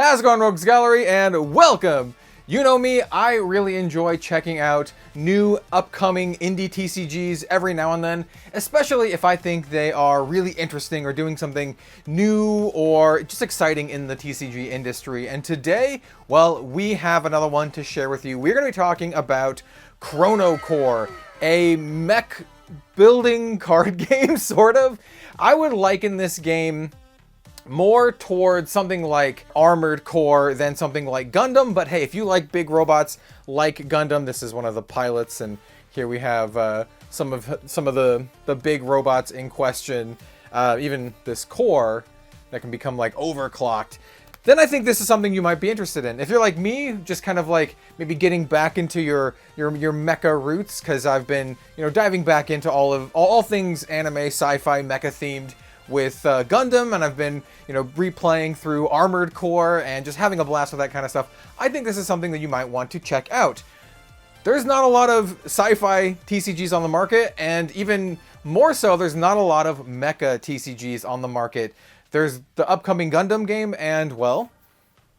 How's it going, Rogues Gallery, and welcome! You know me, I really enjoy checking out new upcoming indie TCGs every now and then, especially if I think they are really interesting or doing something new or just exciting in the TCG industry. And today, well, we have another one to share with you. We're going to be talking about Chrono, a mech building card game, sort of. I would liken this game more towards something like Armored Core than something like Gundam, but hey, if you like big robots like Gundam, this is one of the pilots, and here we have some of the big robots in question, even this core that can become like overclocked. Then I think this is something you might be interested in. If you're like me, just kind of like maybe getting back into your mecha roots, because I've been, diving back into all things anime, sci-fi, mecha themed with Gundam, and I've been, replaying through Armored Core and just having a blast with that kind of stuff. I think this is something that you might want to check out. There's not a lot of sci-fi TCGs on the market, and even more so, there's not a lot of mecha TCGs on the market. There's the upcoming Gundam game and, well,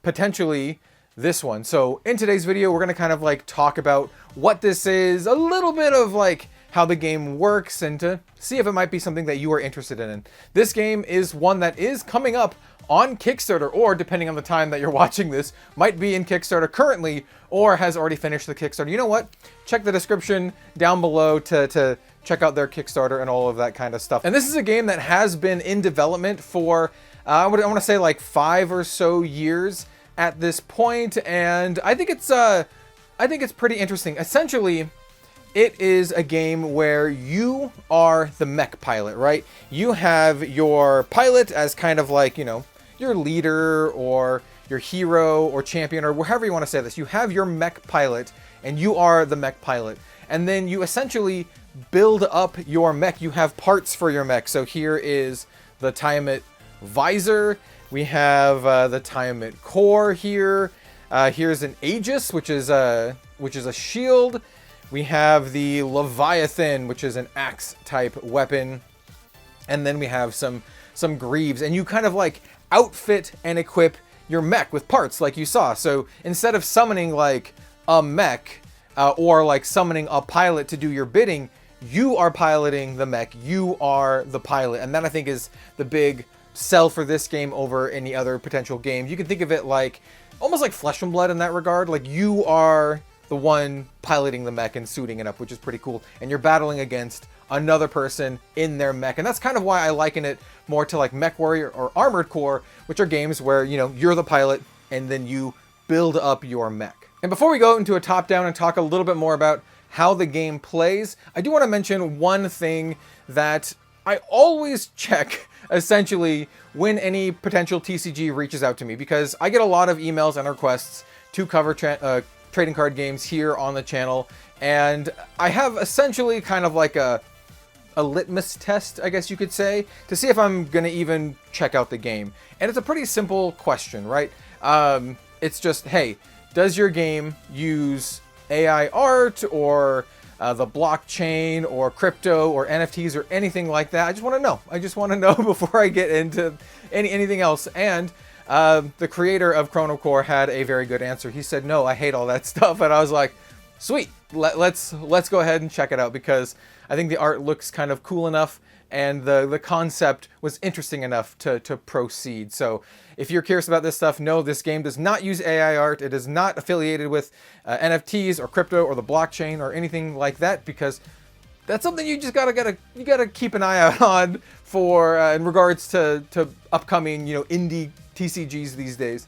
potentially this one. So in today's video, we're going to kind of like talk about what this is, a little bit of like how the game works, and to see if it might be something that you are interested in. This game is one that is coming up on Kickstarter, or depending on the time that you're watching this, might be in Kickstarter currently, or has already finished the Kickstarter. You know what? Check the description down below to check out their Kickstarter and all of that kind of stuff. And this is a game that has been in development for, I want to say like 5 or so years at this point, and I think it's pretty interesting. Essentially, it is a game where you are the mech pilot, right? You have your pilot as kind of like, your leader or your hero or champion, or however you want to say this. You have your mech pilot, and you are the mech pilot. And then you essentially build up your mech. You have parts for your mech. So here is the Tiamat visor. We have the Tiamat core here. Here's an Aegis, which is a shield. We have the Leviathan, which is an axe type weapon. And then we have some greaves, and you kind of like outfit and equip your mech with parts like you saw. So instead of summoning like a mech or like summoning a pilot to do your bidding, you are piloting the mech. You are the pilot. And that, I think, is the big sell for this game over any other potential game. You can think of it like almost like Flesh and Blood in that regard. Like you are the one piloting the mech and suiting it up, which is pretty cool. And you're battling against another person in their mech. And that's kind of why I liken it more to like Mech Warrior or Armored Core, which are games where, you're the pilot and then you build up your mech. And before we go into a top-down and talk a little bit more about how the game plays, I do want to mention one thing that I always check essentially when any potential TCG reaches out to me, because I get a lot of emails and requests to cover trading card games here on the channel, and I have essentially kind of like a litmus test, I guess you could say, to see if I'm gonna even check out the game. And it's a pretty simple question, right? It's just, hey, does your game use AI art or the blockchain or crypto or NFTs or anything like that? I just want to know. I just want to know before I get into anything else. And the creator of Chrono had a very good answer. He said, no, I hate all that stuff. And I was like, sweet, let's go ahead and check it out, because I think the art looks kind of cool enough and the concept was interesting enough to proceed. So if you're curious about this stuff, no, this game does not use AI art. It is not affiliated with NFTs or crypto or the blockchain or anything like that, because that's something you just gotta keep an eye out on for in regards to upcoming indie TCGs these days.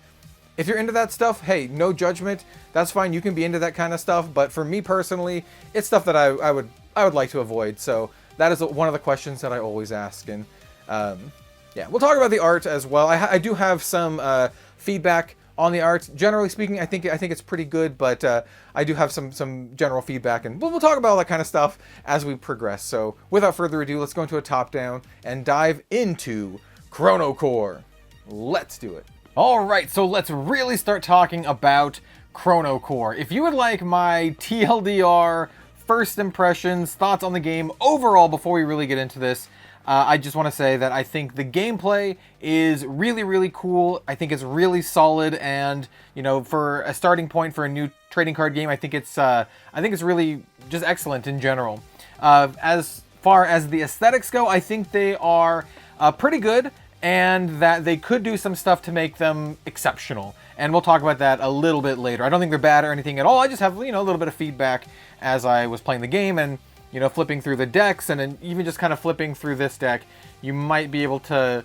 If you're into that stuff, hey, no judgment. That's fine. You can be into that kind of stuff. But for me personally, it's stuff that I would like to avoid. So that is one of the questions that I always ask. And yeah, we'll talk about the art as well. I do have some feedback on the art. Generally speaking, I think it's pretty good, but I do have some general feedback, and we'll talk about all that kind of stuff as we progress. So without further ado, let's go into a top-down and dive into Chrono. Let's do it. All right, so let's really start talking about Chrono. If you would like my TLDR, first impressions, thoughts on the game overall before we really get into this, I just want to say that I think the gameplay is really, really cool. I think it's really solid, and you know, for a starting point for a new trading card game, I think it's really just excellent in general. As far as the aesthetics go, I think they are pretty good, and that they could do some stuff to make them exceptional. And we'll talk about that a little bit later. I don't think they're bad or anything at all. I just have, you know, a little bit of feedback as I was playing the game and, you know, flipping through the decks, and then even just kind of flipping through this deck, you might be able to,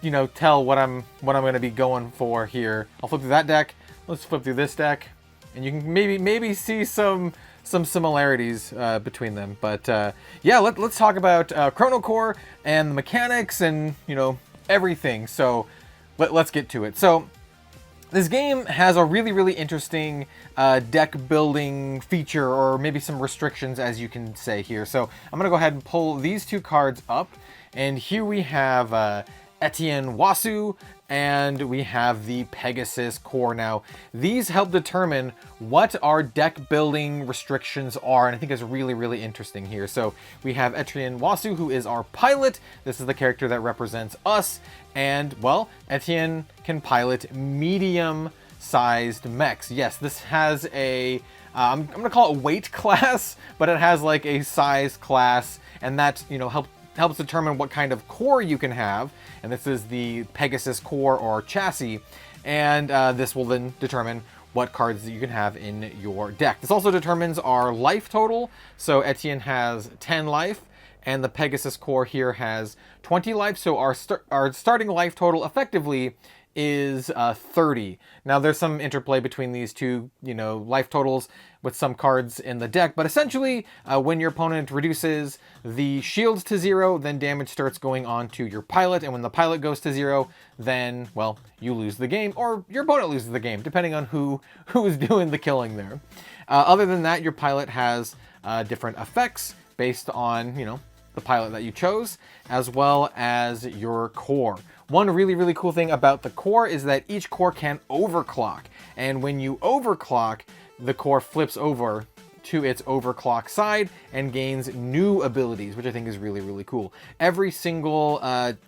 you know, tell what I'm going to be going for here. I'll flip through that deck. Let's flip through this deck, and you can maybe see some similarities between them. But yeah, let's talk about Chrono Core and the mechanics and, you know, everything. So let's get to it. So this game has a really, really interesting deck building feature, or maybe some restrictions, as you can say here. So I'm going to go ahead and pull these two cards up, and here we have Etienne Wasu, and we have the Pegasus Core. Now, these help determine what our deck building restrictions are, and I think it's really, really interesting here. So we have Etienne Wasu, who is our pilot. This is the character that represents us, and, well, Etienne can pilot medium-sized mechs. Yes, this has a, I'm going to call it weight class, but it has like a size class, and that, you know, helps determine what kind of core you can have. And this is the Pegasus Core or chassis, and this will then determine what cards that you can have in your deck. This also determines our life total. So Etienne has 10 life, and the Pegasus Core here has 20 life. So our starting life total effectively is 30. Now there's some interplay between these two, you know, life totals with some cards in the deck, but essentially when your opponent reduces the shields to 0, then damage starts going on to your pilot, and when the pilot goes to 0, then, well, you lose the game, or your opponent loses the game, depending on who's doing the killing there. Other than that, your pilot has different effects based on, you know, the pilot that you chose, as well as your core. One really, really cool thing about the core is that each core can overclock. And when you overclock, the core flips over to its overclock side and gains new abilities, which I think is really, really cool. Every single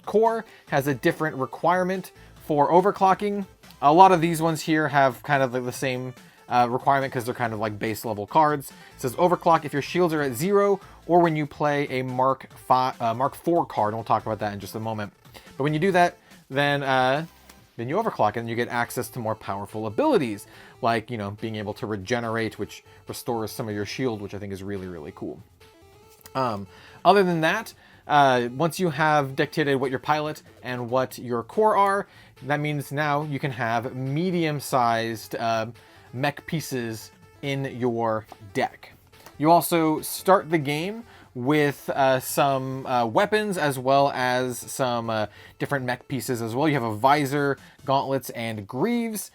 core has a different requirement for overclocking. A lot of these ones here have kind of the same requirement because they're kind of like base level cards. It says overclock if your shields are at 0, or when you play a Mark 4 card, and we'll talk about that in just a moment. But when you do that, then you overclock, and you get access to more powerful abilities, like, you know, being able to regenerate, which restores some of your shield, which I think is really, really cool. Other than that, once you have dictated what your pilot and what your core are, that means now you can have medium-sized mech pieces in your deck. You also start the game with some weapons, as well as some different mech pieces as well. You have a visor, gauntlets, and greaves.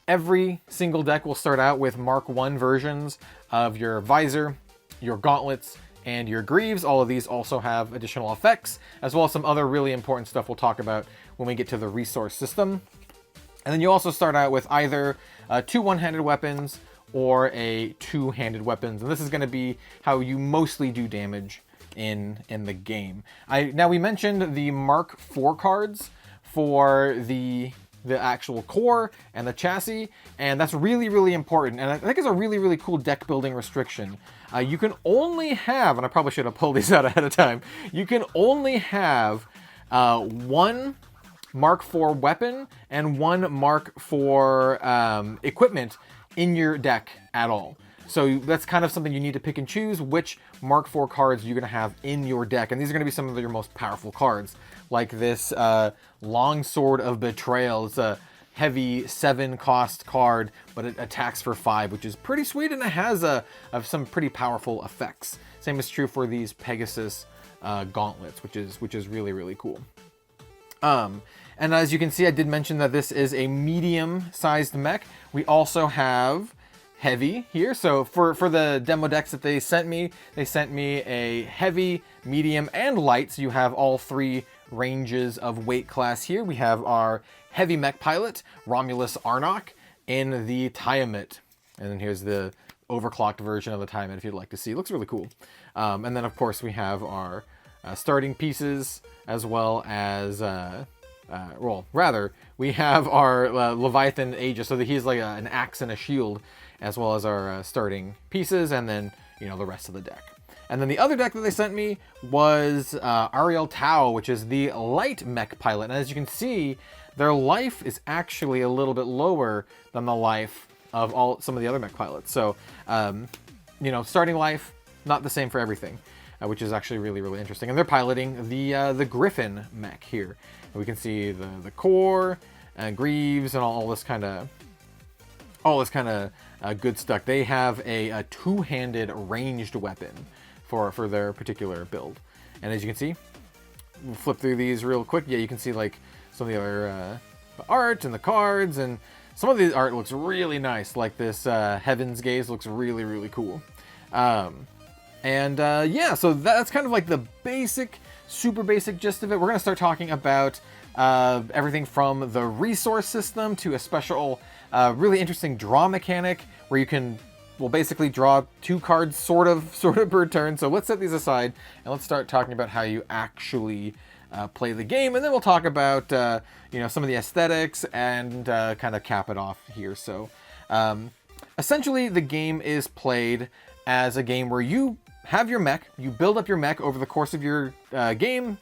Every single deck will start out with Mark 1 versions of your visor, your gauntlets, and your greaves. All of these also have additional effects, as well as some other really important stuff we'll talk about when we get to the resource system. And then you also start out with either 2 one-handed weapons or a 2-handed weapons, and this is going to be how you mostly do damage in the game. Now we mentioned the Mark 4 cards for the actual core and the chassis, and that's really, really important, and I think it's a really, really cool deck building restriction. You can only have, and I probably should have pulled these out ahead of time, you can only have one Mark 4 weapon and one Mark 4 equipment in your deck at all. So that's kind of something you need to pick and choose which Mark 4 cards you're going to have in your deck. And these are going to be some of your most powerful cards, like this Longsword of Betrayal. It's a heavy 7-cost card, but it attacks for 5, which is pretty sweet, and it has some pretty powerful effects. Same is true for these Pegasus gauntlets, which is really, really cool. And as you can see, I did mention that this is a medium-sized mech. We also have heavy here. So for the demo decks that they sent me a heavy, medium, and light. So you have all 3 ranges of weight class here. We have our heavy mech pilot, Romulus Arnok, in the Tiamat. And then here's the overclocked version of the Tiamat if you'd like to see. It looks really cool. And then, of course, we have our starting pieces, as well as, well, rather, we have our Leviathan Aegis, so that he's like an axe and a shield, as well as our starting pieces, and then, the rest of the deck. And then the other deck that they sent me was Ariel Tau, which is the light mech pilot. And as you can see, their life is actually a little bit lower than the life of some of the other mech pilots. So, starting life, not the same for everything, which is actually really, really interesting. And they're piloting the Griffin mech here. And we can see the core, Greaves, and all this kind of good stuff. They have a two-handed ranged weapon for their particular build. And as you can see, we'll flip through these real quick. Yeah, you can see like some of the other art and the cards, and some of the art looks really nice. Like this Heaven's Gaze looks really, really cool. Yeah, so that's kind of like the basic, super basic gist of it. We're going to start talking about everything from the resource system to a special, really interesting draw mechanic where you can, well, basically draw 2 cards sort of per turn. So let's set these aside and let's start talking about how you actually play the game. And then we'll talk about, some of the aesthetics and kind of cap it off here. So essentially the game is played as a game where you have your mech, you build up your mech over the course of your game,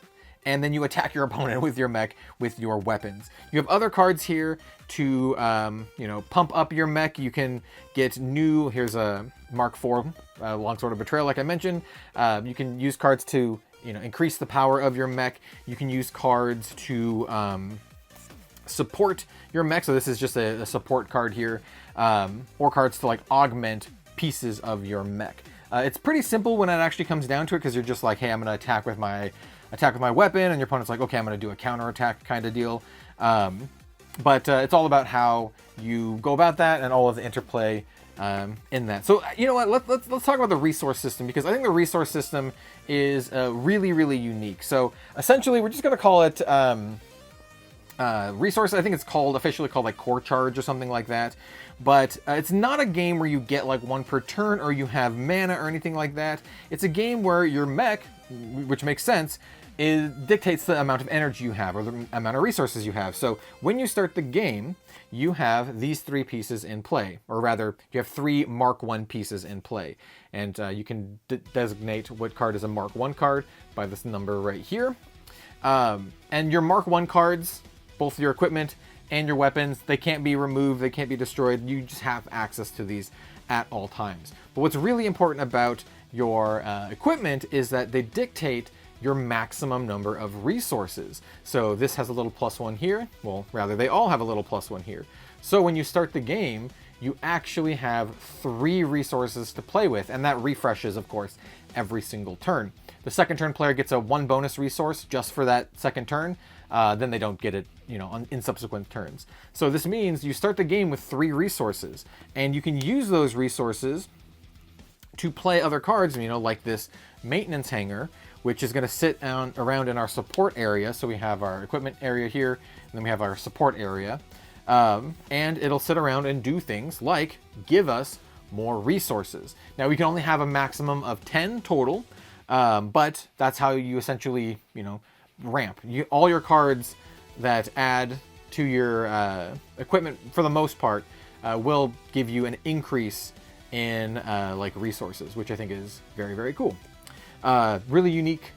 and then you attack your opponent with your mech with your weapons. You have other cards here to, pump up your mech. You can get new, here's a Mark IV Longsword of Betrayal, like I mentioned. You can use cards to, increase the power of your mech. You can use cards to support your mech. So this is just a support card here, or cards to like augment pieces of your mech. It's pretty simple when it actually comes down to it, because you're just like, hey, I'm going to attack with my weapon, and your opponent's like, okay, I'm going to do a counterattack kind of deal. But it's all about how you go about that and all of the interplay in that. So you know what? Let's talk about the resource system, because I think the resource system is really, really unique. So essentially, we're just going to call it resource. I think it's officially called like Core Charge or something like that. But it's not a game where you get like 1 per turn or you have mana or anything like that. It's a game where your mech, which makes sense, dictates the amount of energy you have or the amount of resources you have. So when you start the game, you have these 3 pieces in play, or rather, you have 3 Mark I pieces in play. And you can designate what card is a Mark I card by this number right here. And your Mark I cards, both your equipment and your weapons, they can't be removed, they can't be destroyed. You just have access to these at all times. But what's really important about your equipment is that they dictate your maximum number of resources. So this has a little +1 here. Well, rather, they all have a little +1 here. So when you start the game, you actually have 3 resources to play with, and that refreshes, of course, every single turn. The second turn player gets a 1 bonus resource just for that second turn. Then they don't get it, in subsequent turns. So this means you start the game with 3 resources, and you can use those resources to play other cards, like this maintenance hanger, which is going to sit around in our support area. So we have our equipment area here, and then we have our support area. And it'll sit around and do things like give us more resources. Now, we can only have a maximum of 10 total, but that's how you essentially, ramp. All your cards that add to your equipment, for the most part, will give you an increase in resources, which I think is very, very cool. Really unique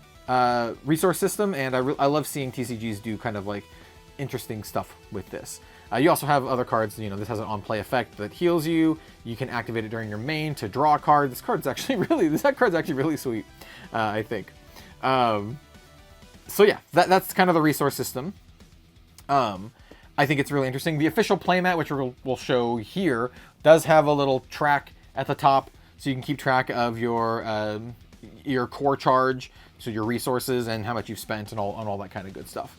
resource system, and I love seeing TCGs do kind of like interesting stuff with this. You also have other cards, this has an on-play effect that heals you. You can activate it during your main to draw a card. This card's actually really sweet, I think. So yeah, that's kind of the resource system. I think it's really interesting. The official playmat, which we'll show here, does have a little track at the top, so you can keep track of your core charge, so your resources and how much you've spent and all that kind of good stuff.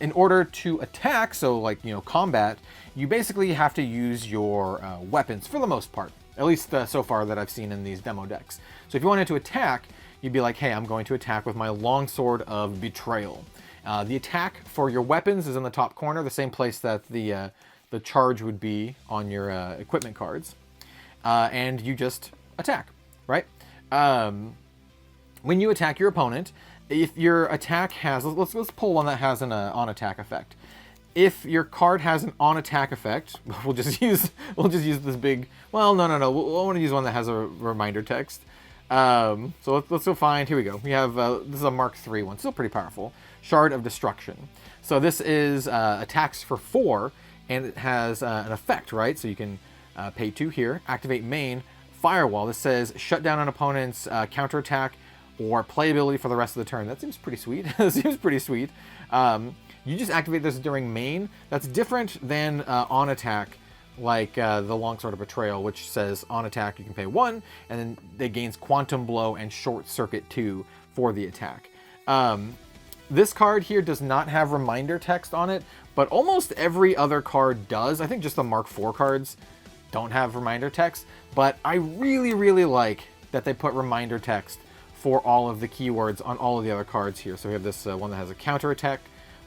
In order to attack, so combat, you basically have to use your weapons for the most part, at least so far that I've seen in these demo decks. So if you wanted to attack, you'd be like, hey, I'm going to attack with my Longsword of Betrayal. The attack for your weapons is in the top corner, the same place that the charge would be on your equipment cards. And you just attack, right? When you attack your opponent, if your attack has, let's pull one that has an on attack effect. If your card has an on attack effect, we'll just use this big. Well, no. We'll want to use one that has a reminder text. So let's go find. Here we go. We have this is a Mark III one, still pretty powerful. Shard of Destruction. So this is attacks for 4, and it has an effect, right? So you can pay 2 here, activate main, Firewall. This says shut down an opponent's counterattack or playability for the rest of the turn. That seems pretty sweet. That seems pretty sweet. You just activate this during main. That's different than on attack, like the Longsword of Betrayal, which says on attack you can pay 1, and then it gains Quantum Blow and Short Circuit 2 for the attack. This card here does not have reminder text on it, but almost every other card does. I think just the Mark IV cards don't have reminder text, but I really like that they put reminder text for all of the keywords on all of the other cards here. So we have this one that has a counterattack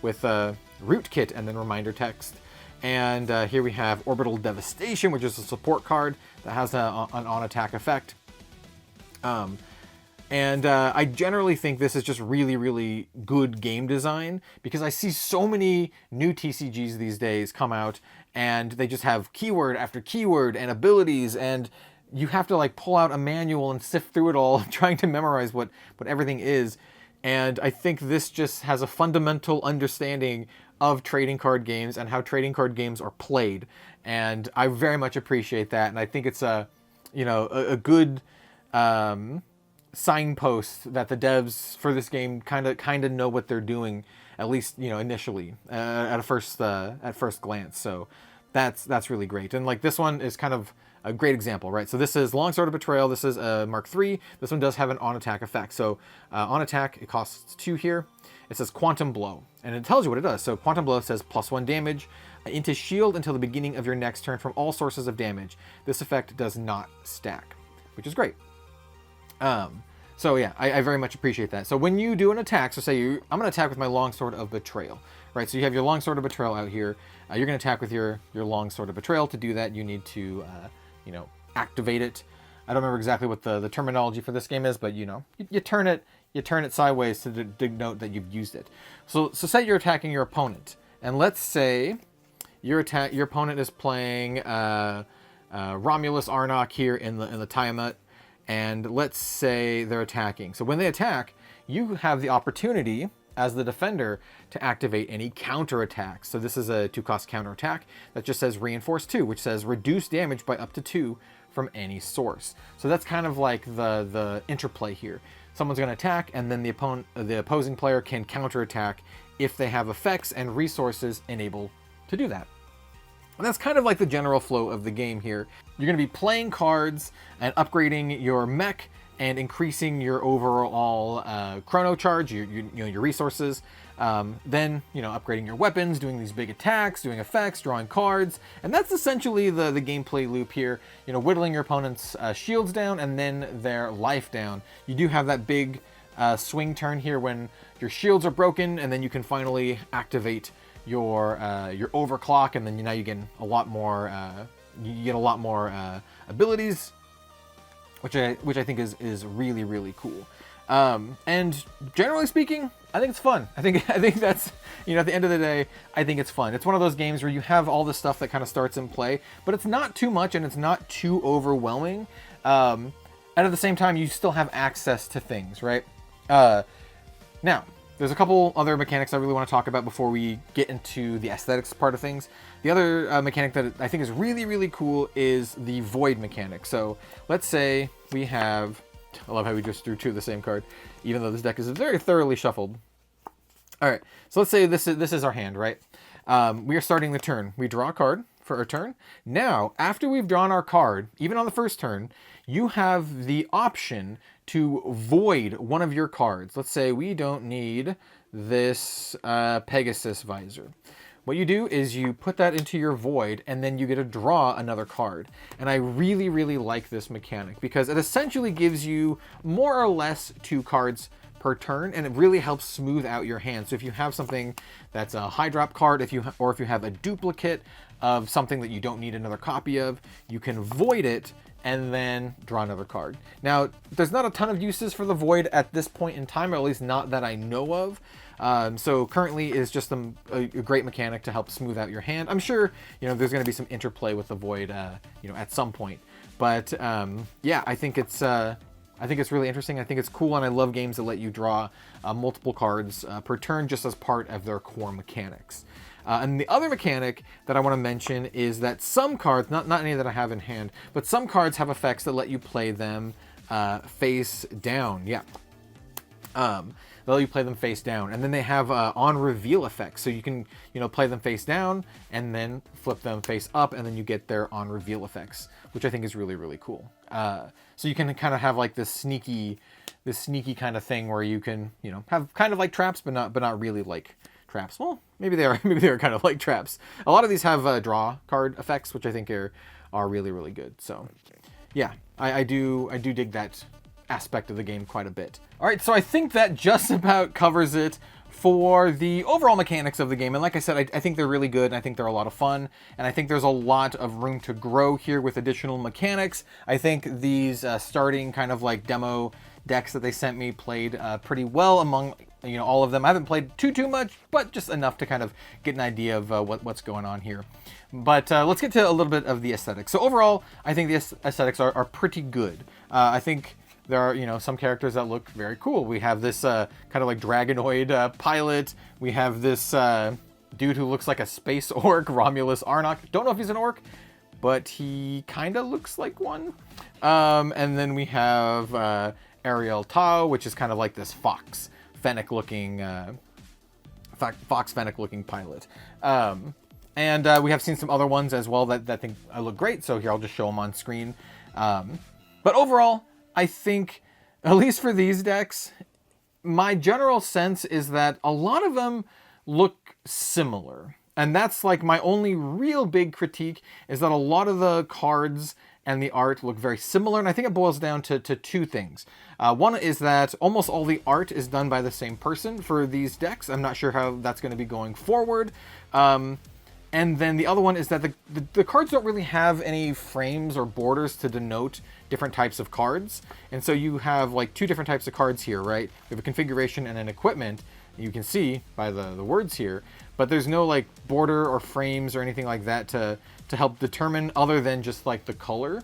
with Rootkit and then reminder text. And here we have Orbital Devastation, which is a support card that has an on-attack effect. I generally think this is just really good game design, because I see so many new TCGs these days come out and they just have keyword after keyword and abilities, and you have to like pull out a manual and sift through it all trying to memorize what everything is. And I think this just has a fundamental understanding of trading card games and how trading card games are played. And I very much appreciate that. And I think it's a good signpost that the devs for this game kind of know what they're doing, at least, initially at first glance. So that's really great. And like this one is kind of a great example, right? So this is Longsword of Betrayal. This is Mark III. This one does have an on-attack effect. So on attack, it costs 2 here. It says Quantum Blow, and it tells you what it does. So Quantum Blow says +1 damage into shield until the beginning of your next turn from all sources of damage. This effect does not stack, which is great. So yeah, I very much appreciate that. So when you do an attack, so say I'm going to attack with my Longsword of Betrayal, right? So you have your Longsword of Betrayal out here. You're going to attack with your Longsword of Betrayal. To do that, you need to activate it. I don't remember exactly what the terminology for this game is, but you turn it sideways to denote that you've used it. So say you're attacking your opponent, and let's say your opponent is playing Romulus Arnok here in the Tiamat, and let's say they're attacking. So when they attack, you have the opportunity as the defender to activate any counter attacks. So this is a 2-cost counter attack that just says Reinforce 2, which says reduce damage by up to 2 from any source. So that's kind of like the interplay here. Someone's going to attack, and then the opposing player can counterattack if they have effects and resources enabled to do that. And that's kind of like the general flow of the game here. You're going to be playing cards and upgrading your mech and increasing your overall chrono charge, your resources. Then upgrading your weapons, doing these big attacks, doing effects, drawing cards, and that's essentially the gameplay loop here. Whittling your opponent's shields down and then their life down. You do have that big swing turn here when your shields are broken, and then you can finally activate your overclock, and then now you get a lot more. You get a lot more abilities, which I think is really cool. And generally speaking, I think it's fun. I think that's, at the end of the day, I think it's fun. It's one of those games where you have all this stuff that kind of starts in play, but it's not too much and it's not too overwhelming. And at the same time, you still have access to things, right? Now, there's a couple other mechanics I really want to talk about before we get into the aesthetics part of things. The other mechanic that I think is really cool is the void mechanic. So let's say we have, I love how we just drew 2 of the same card, even though this deck is very thoroughly shuffled. All right, so let's say this is our hand, right? We are starting the turn. We draw a card for our turn. Now, after we've drawn our card, even on the first turn, you have the option to void one of your cards. Let's say we don't need this Pegasus visor. What you do is you put that into your void, and then you get to draw another card. And I really like this mechanic because it essentially gives you more or less 2 cards per turn, and it really helps smooth out your hand. So if you have something that's a high drop card, if you have a duplicate of something that you don't need another copy of, you can void it, and then draw another card. Now, there's not a ton of uses for the Void at this point in time, or at least not that I know of. So currently is just a great mechanic to help smooth out your hand. I'm sure, you know, there's going to be some interplay with the Void, you know, at some point. But yeah, I think it's really interesting. I think it's cool, and I love games that let you draw multiple cards per turn just as part of their core mechanics. And the other mechanic that I want to mention is that some cards, not any that I have in hand, but some cards have effects that let you play them face down. Yeah. They'll let you play them face down. And then they have on reveal effects. So you can, you know, play them face down and then flip them face up, and then you get their on reveal effects, which I think is really, really cool. So you can kind of have like this sneaky kind of thing where you can, you know, have kind of like traps, but not really like traps. Well, maybe they are kind of like traps. A lot of these have draw card effects, which I think are really, really good. So yeah, I do dig that aspect of the game quite a bit. All right, so I think that just about covers it for the overall mechanics of the game. And like I said, I think they're really good, and I think they're a lot of fun, and I think there's a lot of room to grow here with additional mechanics. I think these starting kind of like demo decks that they sent me played pretty well among, you know, all of them. I haven't played too much, but just enough to kind of get an idea of what's going on here. But let's get to a little bit of the aesthetics. So overall, I think the aesthetics are pretty good. I think there are, you know, some characters that look very cool. We have this kind of like dragonoid pilot. We have this dude who looks like a space orc, Romulus Arnok. Don't know if he's an orc, but he kind of looks like one. And then we have Ariel Tao, which is kind of like this fox fennec looking pilot. And we have seen some other ones as well that think look great. So here, I'll just show them on screen. But overall, I think, at least for these decks, my general sense is that a lot of them look similar. And that's like my only real big critique, is that a lot of the cards and the art look very similar. And I think it boils down to two things. One is that almost all the art is done by the same person for these decks. I'm not sure how that's going to be going forward. And then the other one is that the cards don't really have any frames or borders to denote different types of cards. And so you have like two different types of cards here, right? We have a configuration and an equipment. You can see by the words here, but there's no like border or frames or anything like that to help determine, other than just like the color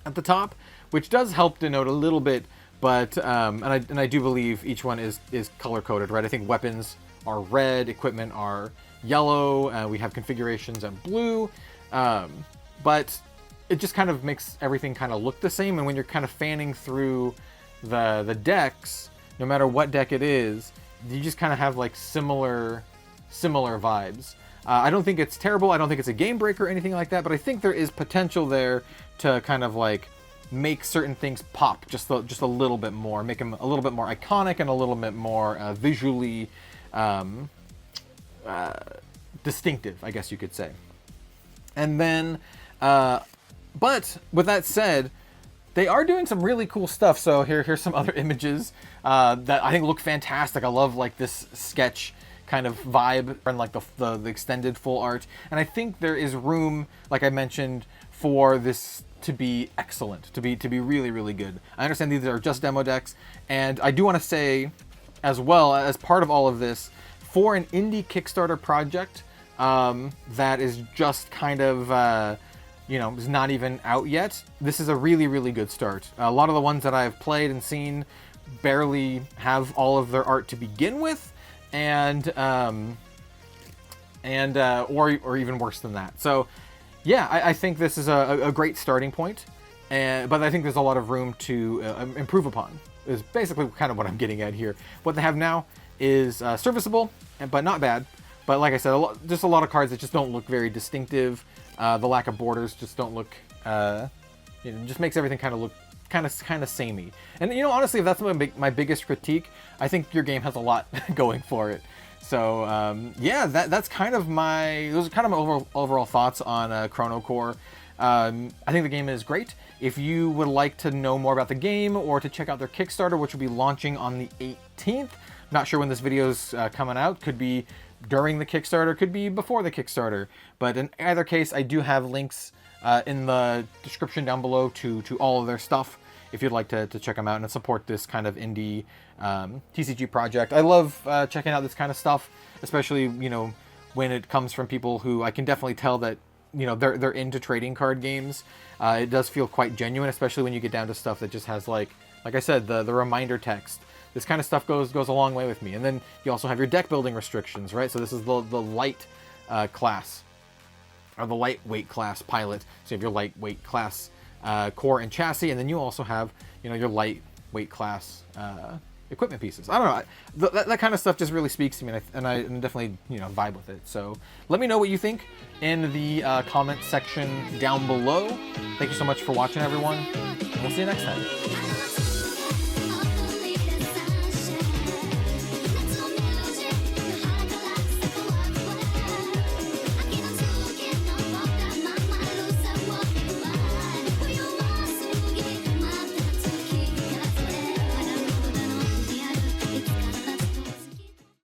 at the top, which does help denote a little bit. But and I do believe each one is color coded, right? I think weapons are red, equipment are yellow, we have configurations and blue, but it just kind of makes everything kind of look the same. And when you're kind of fanning through the decks, no matter what deck it is, you just kind of have like similar vibes. I don't think it's terrible. I don't think it's a game breaker or anything like that, but I think there is potential there to kind of like make certain things pop just a little bit more, make them a little bit more iconic and a little bit more visually distinctive, I guess you could say. And then, but with that said, they are doing some really cool stuff. So here's some other images that I think look fantastic. I love like this sketch kind of vibe and like the extended full art. And I think there is room, like I mentioned, for this to be excellent, to be really, really good. I understand these are just demo decks, and I do want to say, as well, as part of all of this, for an indie Kickstarter project that is just kind of, you know, is not even out yet, this is a really, really good start. A lot of the ones that I've played and seen barely have all of their art to begin with, and or even worse than that. So yeah, I think this is a great starting point, but I think there's a lot of room to improve upon, is basically kind of what I'm getting at here. What they have now is serviceable, but not bad. But like I said, just a lot of cards that just don't look very distinctive. The lack of borders just don't look, just makes everything kind of look kind of samey. And you know, honestly, if that's my biggest critique, I think your game has a lot going for it. So yeah, that's kind of those are kind of my overall thoughts on Chrono Core. I think the game is great. If you would like to know more about the game or to check out their Kickstarter, which will be launching on the 18th, not sure when this video is coming out, could be during the Kickstarter, could be before the Kickstarter. But in either case, I do have links in the description down below to all of their stuff if you'd like to check them out and support this kind of indie TCG project. I love checking out this kind of stuff, especially, you know, when it comes from people who I can definitely tell that, you know, they're into trading card games. It does feel quite genuine, especially when you get down to stuff that just has like I said, the reminder text. This kind of stuff goes a long way with me. And then you also have your deck building restrictions, right? So this is the light class, or the lightweight class pilot. So you have your lightweight class core and chassis, and then you also have, you know, your lightweight class equipment pieces. I don't know, that kind of stuff just really speaks to me, and I definitely, you know, vibe with it. So let me know what you think in the comment section down below. Thank you so much for watching, everyone, and we'll see you next time.